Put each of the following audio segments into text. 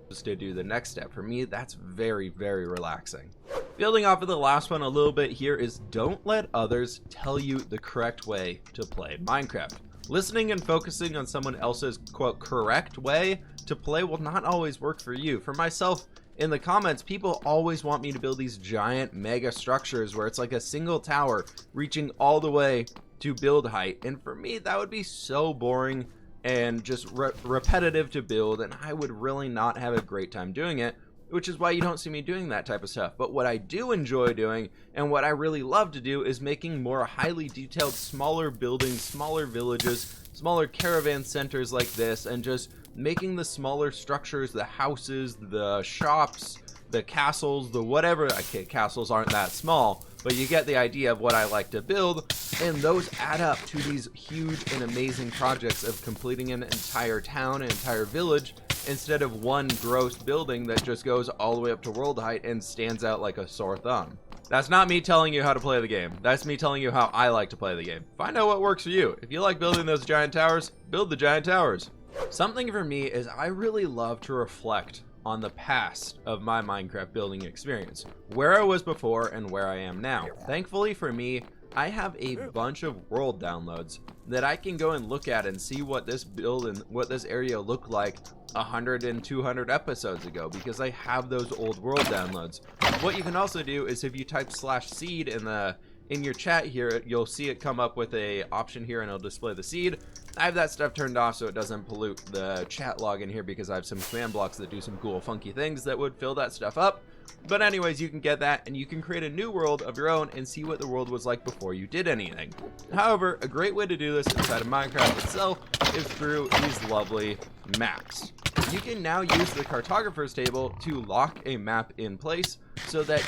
to do the next step. For me, that's very, very relaxing. Building off of the last one a little bit here is don't let others tell you the correct way to play Minecraft. Listening and focusing on someone else's quote correct way to play will not always work for you. For myself, in the comments, people always want me to build these giant mega structures where it's like a single tower reaching all the way to build height. And for me, that would be so boring and just repetitive to build, and I would really not have a great time doing it, which is why you don't see me doing that type of stuff. But what I do enjoy doing and what I really love to do is making more highly detailed, smaller buildings, smaller villages, smaller caravan centers like this, and just making the smaller structures, the houses, the shops, the castles, the whatever. Okay, castles aren't that small, but you get the idea of what I like to build, and those add up to these huge and amazing projects of completing an entire town, an entire village, instead of one gross building that just goes all the way up to world height and stands out like a sore thumb. That's not me telling you how to play the game. That's me telling you how I like to play the game. Find out what works for you. If you like building those giant towers, build the giant towers. Something for me is I really love to reflect on the past of my Minecraft building experience, where I was before and where I am now. Thankfully for me, I have a bunch of world downloads that I can go and look at and see what this build and what this area looked like 100 and 200 episodes ago, because I have those old world downloads. What you can also do is if you type /seed in your chat here, you'll see it come up with a option here and it'll display the seed. I have that stuff turned off so it doesn't pollute the chat log in here, because I have some command blocks that do some cool funky things that would fill that stuff up. But anyways, you can get that and you can create a new world of your own and see what the world was like before you did anything. However, a great way to do this inside of Minecraft itself is through these lovely maps. You can now use the cartographer's table to lock a map in place so that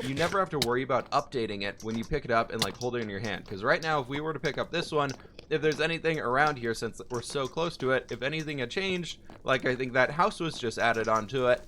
you never have to worry about updating it when you pick it up and like hold it in your hand. Because right now, if we were to pick up this one, if there's anything around here, since we're so close to it, if anything had changed, like I think that house was just added onto it,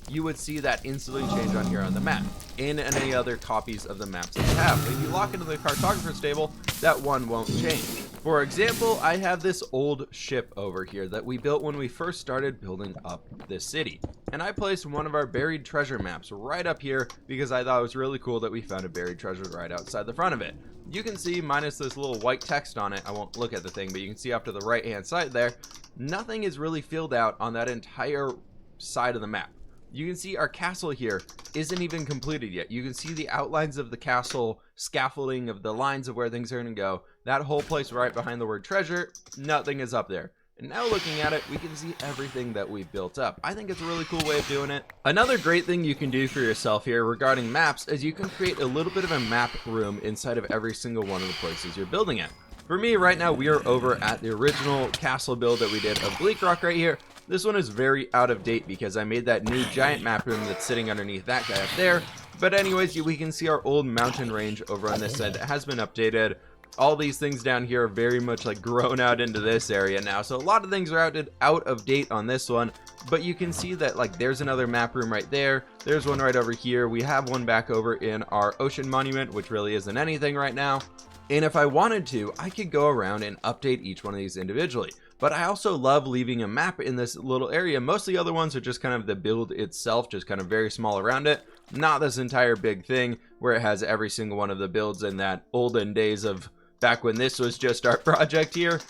you would see that instantly change on here on the map in any other copies of the maps that you have. But if you lock into the cartographer's table, that one won't change. For example, I have this old ship over here that we built when we first started building up this city, and I placed one of our buried treasure maps right up here because I thought it was really cool that we found a buried treasure right outside the front of it. You can see, minus this little white text on it, I won't look at the thing, but you can see off to the right hand side there, nothing is really filled out on that entire side of the map. You can see our castle here isn't even completed yet. You can see the outlines of the castle, scaffolding of the lines of where things are going to go. That whole place right behind the word treasure, nothing is up there. And now looking at it, we can see everything that we've built up. I think it's a really cool way of doing it. Another great thing you can do for yourself here regarding maps is you can create a little bit of a map room inside of every single one of the places you're building at. For me right now, we are over at the original castle build that we did of Bleak Rock right here. This one is very out of date because I made that new giant map room that's sitting underneath that guy up there. But anyways, we can see our old mountain range over on this side that has been updated. All these things down here are very much like grown out into this area now. So a lot of things are out of date on this one. But you can see that like there's another map room right there. There's one right over here. We have one back over in our ocean monument, which really isn't anything right now. And if I wanted to, I could go around and update each one of these individually. But I also love leaving a map in this little area. Most of the other ones are just kind of the build itself, just kind of very small around it. Not this entire big thing where it has every single one of the builds in that olden days of back when this was just our project here.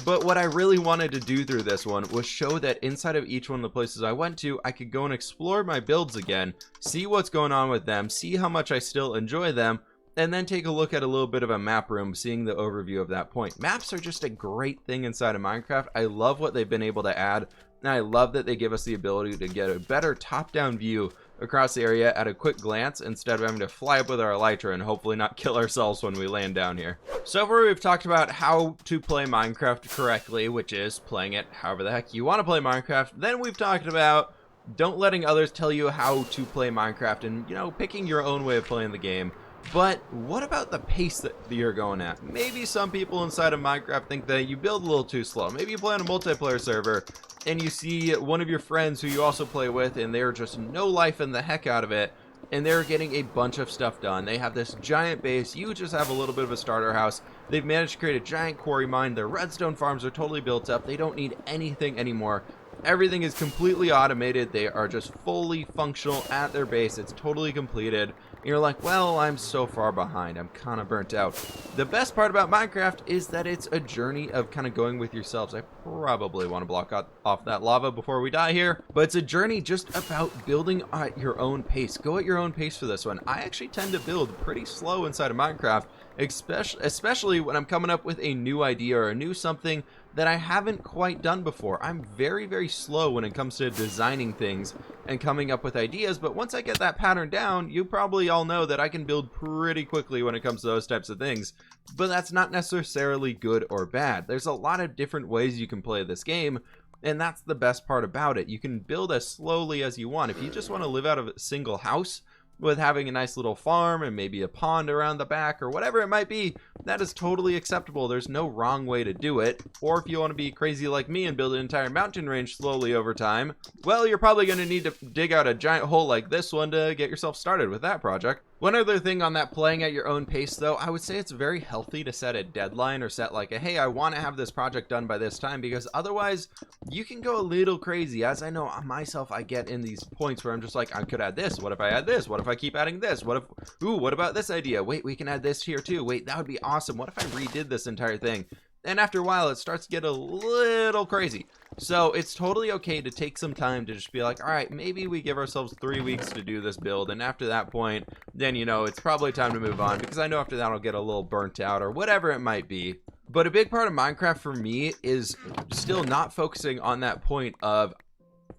But what I really wanted to do through this one was show that inside of each one of the places I went to, I could go and explore my builds again, see what's going on with them, see how much I still enjoy them, and then take a look at a little bit of a map room, seeing the overview of that point. Maps are just a great thing inside of Minecraft. I love what they've been able to add, and I love that they give us the ability to get a better top-down view across the area at a quick glance instead of having to fly up with our elytra and hopefully not kill ourselves when we land down here. So far we've talked about how to play Minecraft correctly, which is playing it however the heck you want to play Minecraft. Then we've talked about don't letting others tell you how to play Minecraft and, you know, picking your own way of playing the game. But what about the pace that you're going at? Maybe some people inside of Minecraft think that you build a little too slow. Maybe you play on a multiplayer server and you see one of your friends who you also play with and they're just no life in the heck out of it and they're getting a bunch of stuff done. They have this giant base. You just have a little bit of a starter house. They've managed to create a giant quarry mine. Their redstone farms are totally built up. They don't need anything anymore. everything is completely automated. They are just fully functional at their base. It's totally completed. And you're like, well, I'm so far behind. I'm kind of burnt out. The best part about Minecraft is that it's a journey of kind of going with yourselves. I probably want to block off that lava before we die here, but it's a journey just about building at your own pace. Go at your own pace for this one. I actually tend to build pretty slow inside of Minecraft, especially when I'm coming up with a new idea or a new something that I haven't quite done before. I'm very, very slow when it comes to designing things and coming up with ideas, but once I get that pattern down, you probably all know that I can build pretty quickly when it comes to those types of things. But that's not necessarily good or bad. There's a lot of different ways you can play this game, and that's the best part about it. You can build as slowly as you want. If you just want to live out of a single house with having a nice little farm and maybe a pond around the back or whatever it might be, that is totally acceptable. There's no wrong way to do it. Or if you want to be crazy like me and build an entire mountain range slowly over time, well, you're probably going to need to dig out a giant hole like this one to get yourself started with that project. One other thing on that playing at your own pace, though, I would say it's very healthy to set a deadline or set like a, hey, I want to have this project done by this time, because otherwise you can go a little crazy. As I know myself, I get in these points where I'm just like, I could add this. What if I add this? What if I keep adding this? What if, ooh, what about this idea? Wait, we can add this here too. Wait, that would be awesome. What if I redid this entire thing? And after a while, it starts to get a little crazy. So it's totally okay to take some time to just be like, all right, maybe we give ourselves 3 weeks to do this build. And after that point, then, you know, it's probably time to move on, because I know after that I'll get a little burnt out or whatever it might be. But a big part of Minecraft for me is still not focusing on that point of,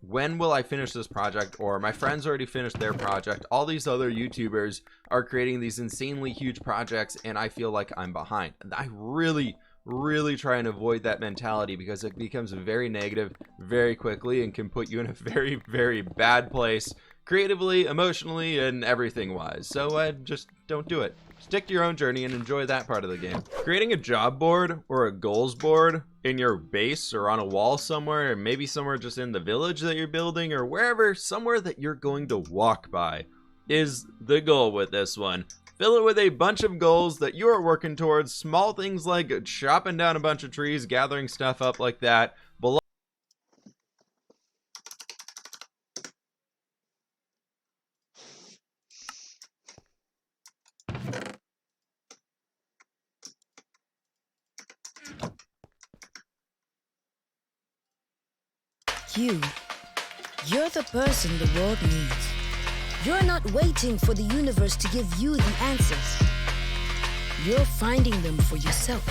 when will I finish this project? Or my friends already finished their project. All these other YouTubers are creating these insanely huge projects, and I feel like I'm behind. And I really try and avoid that mentality, because it becomes very negative very quickly and can put you in a very bad place creatively, emotionally, and everything wise. So just don't do it. Stick to your own journey and enjoy that part of the game. Creating a job board or a goals board in your base or on a wall somewhere, or maybe somewhere just in the village that you're building, or wherever, somewhere that you're going to walk by, is the goal with this one. Fill it with a bunch of goals that you are working towards. Small things like chopping down a bunch of trees, gathering stuff up like that. You're the person the world needs. You're not waiting for the universe to give you the answers. You're finding them for yourself.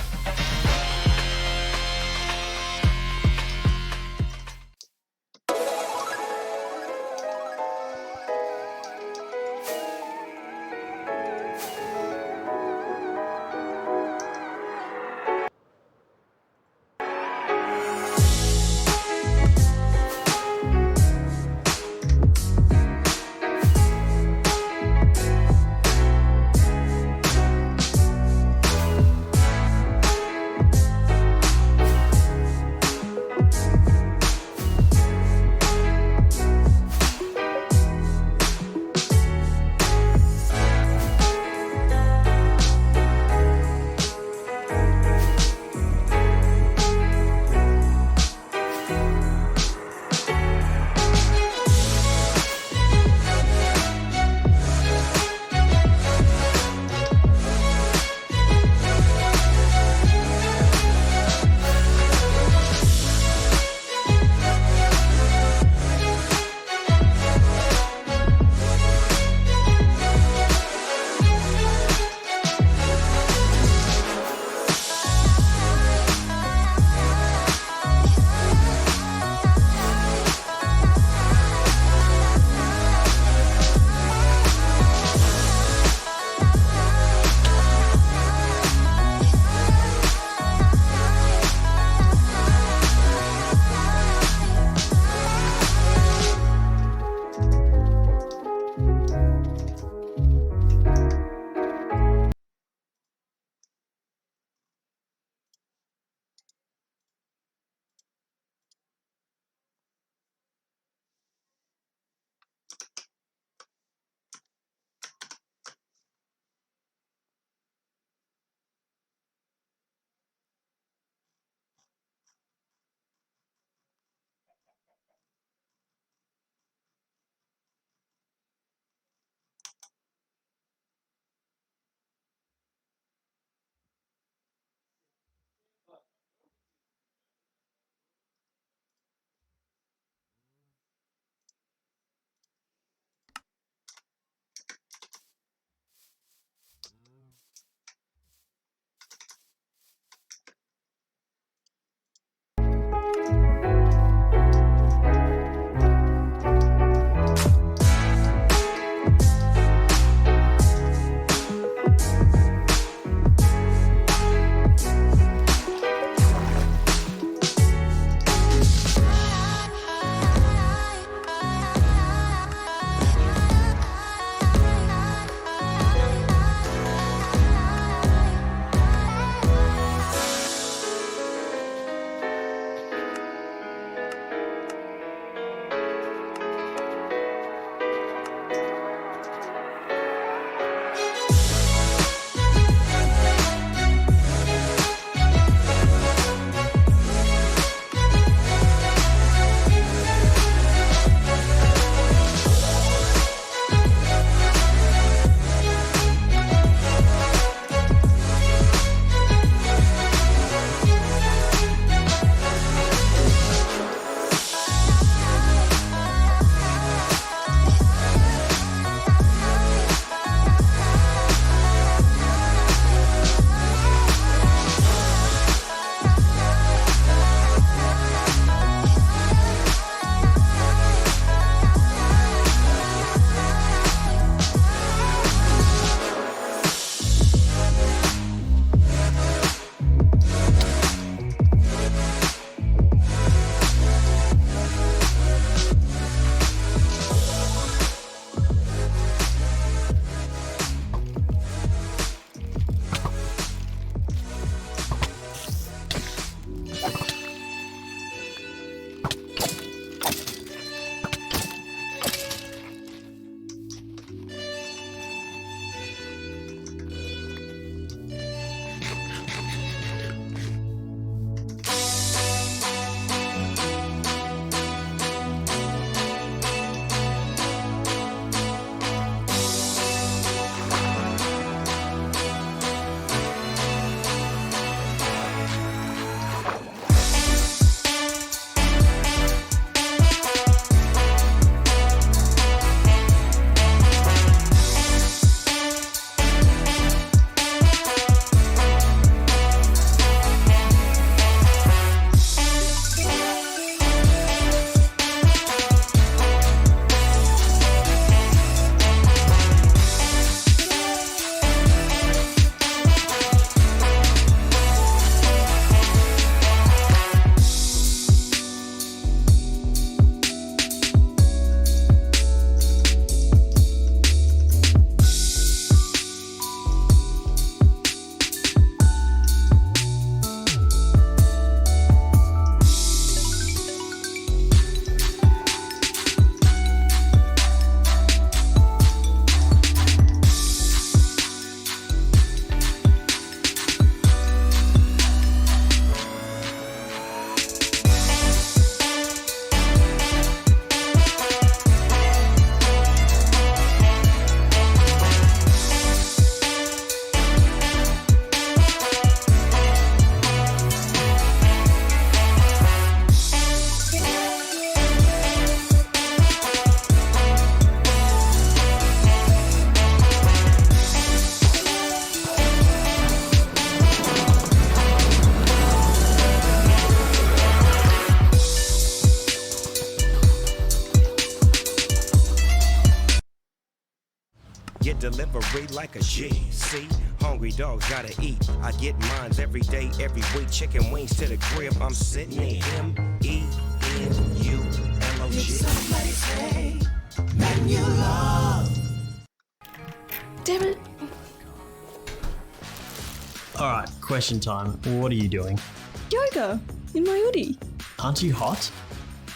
delivery like a G. See, hungry dogs gotta eat. I get mines every day, every week. Chicken wings to the crib, I'm sitting in MENULOG. It's someplace, hey, MENULOG. Damn it. Alright, question time. What are you doing? Yoga in my hoodie. Aren't you hot?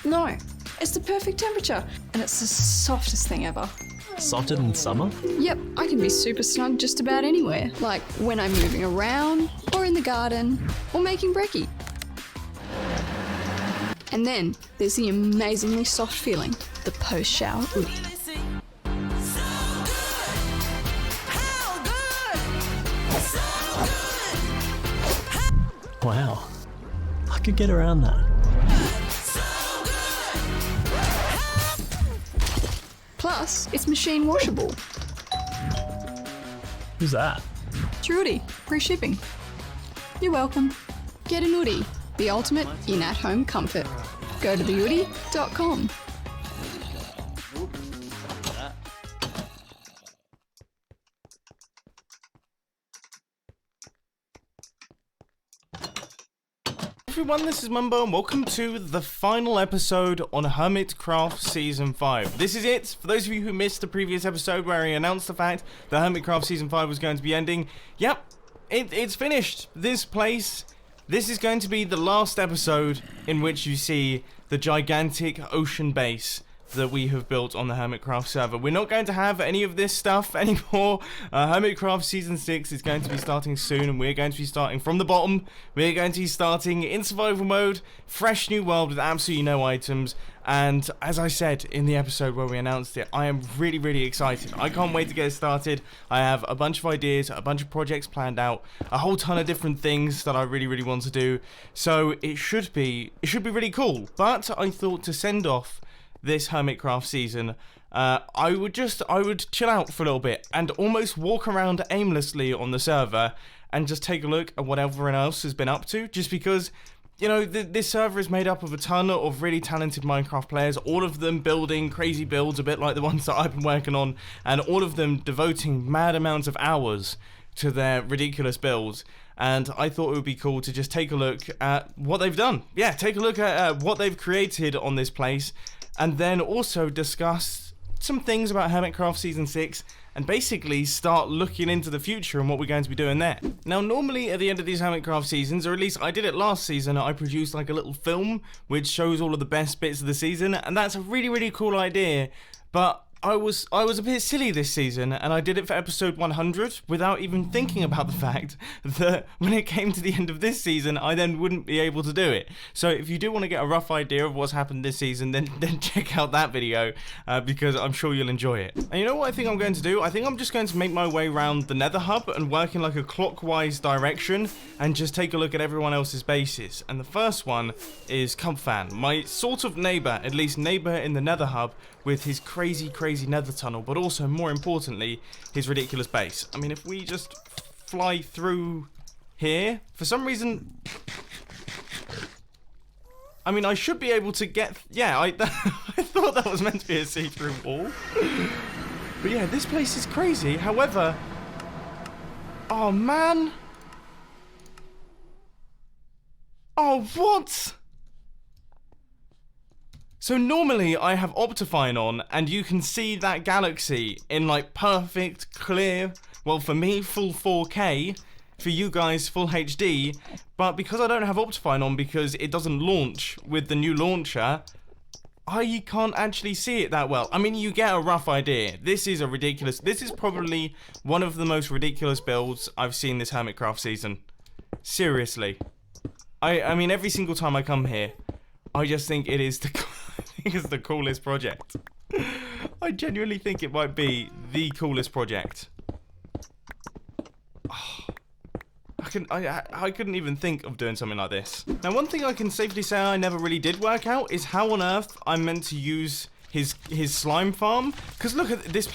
No, it's the perfect temperature and it's the softest thing ever. Softer than summer? Yep, I can be super snug just about anywhere. Like when I'm moving around, or in the garden, or making brekkie. And then there's the amazingly soft feeling, the post-shower hoodie. Wow. I could get around that. Plus, it's machine washable. Who's that? It's your hoodie, free shipping. You're welcome. Get an hoodie, the ultimate in at-home comfort. Go to thehoodie.com. Everyone, this is Mumbo and welcome to the final episode on Hermitcraft Season 5. This is it. For those of you who missed the previous episode where he announced the fact that Hermitcraft Season 5 was going to be ending, yep, it's finished. This is going to be the last episode in which you see the gigantic ocean base that we have built on the Hermitcraft server. We're not going to have any of this stuff anymore. Hermitcraft Season 6 is going to be starting soon, and we're going to be starting from the bottom. We're going to be starting in survival mode, fresh new world with absolutely no items, and as I said in the episode where we announced it, I am really, really excited. I can't wait to get started. I have a bunch of ideas, a bunch of projects planned out, a whole ton of different things that I really, really want to do, so it should be really cool. But I thought to send off this Hermitcraft season, I would chill out for a little bit and almost walk around aimlessly on the server and just take a look at what everyone else has been up to, just because, you know, this server is made up of a ton of really talented Minecraft players, all of them building crazy builds a bit like the ones that I've been working on, and all of them devoting mad amounts of hours to their ridiculous builds. And I thought it would be cool to just take a look at what they've done. Yeah, take a look at what they've created on this place, and then also discuss some things about Hermitcraft Season 6 and basically start looking into the future and what we're going to be doing there. Now, normally at the end of these Hermitcraft seasons, or at least I did it last season, I produced like a little film which shows all of the best bits of the season, and that's a really, really cool idea, but I was a bit silly this season, and I did it for episode 100 without even thinking about the fact that when it came to the end of this season, I then wouldn't be able to do it. So if you do want to get a rough idea of what's happened this season, then check out that video, because I'm sure you'll enjoy it. And you know what I think I'm going to do? I think I'm just going to make my way around the Nether Hub and work in like a clockwise direction and just take a look at everyone else's bases. And the first one is Cubfan, my sort of neighbor, at least neighbor in the Nether Hub, with his crazy nether tunnel, but also, more importantly, his ridiculous base. I mean, if we just fly through here, for some reason, I mean, I should be able to get, yeah, I thought that was meant to be a see-through wall. But yeah, this place is crazy. However, oh man. Oh, what? So normally I have Optifine on and you can see that galaxy in like perfect, clear, well for me full 4K, for you guys full HD, but because I don't have Optifine on because it doesn't launch with the new launcher, I can't actually see it that well. I mean, you get a rough idea. This is probably one of the most ridiculous builds I've seen this Hermitcraft season. Seriously. I mean, every single time I come here, I just think it is the coolest project. I genuinely think it might be the coolest project. Oh, I couldn't even think of doing something like this. Now, one thing I can safely say I never really did work out is how on earth I'm meant to use his slime farm. Because look at this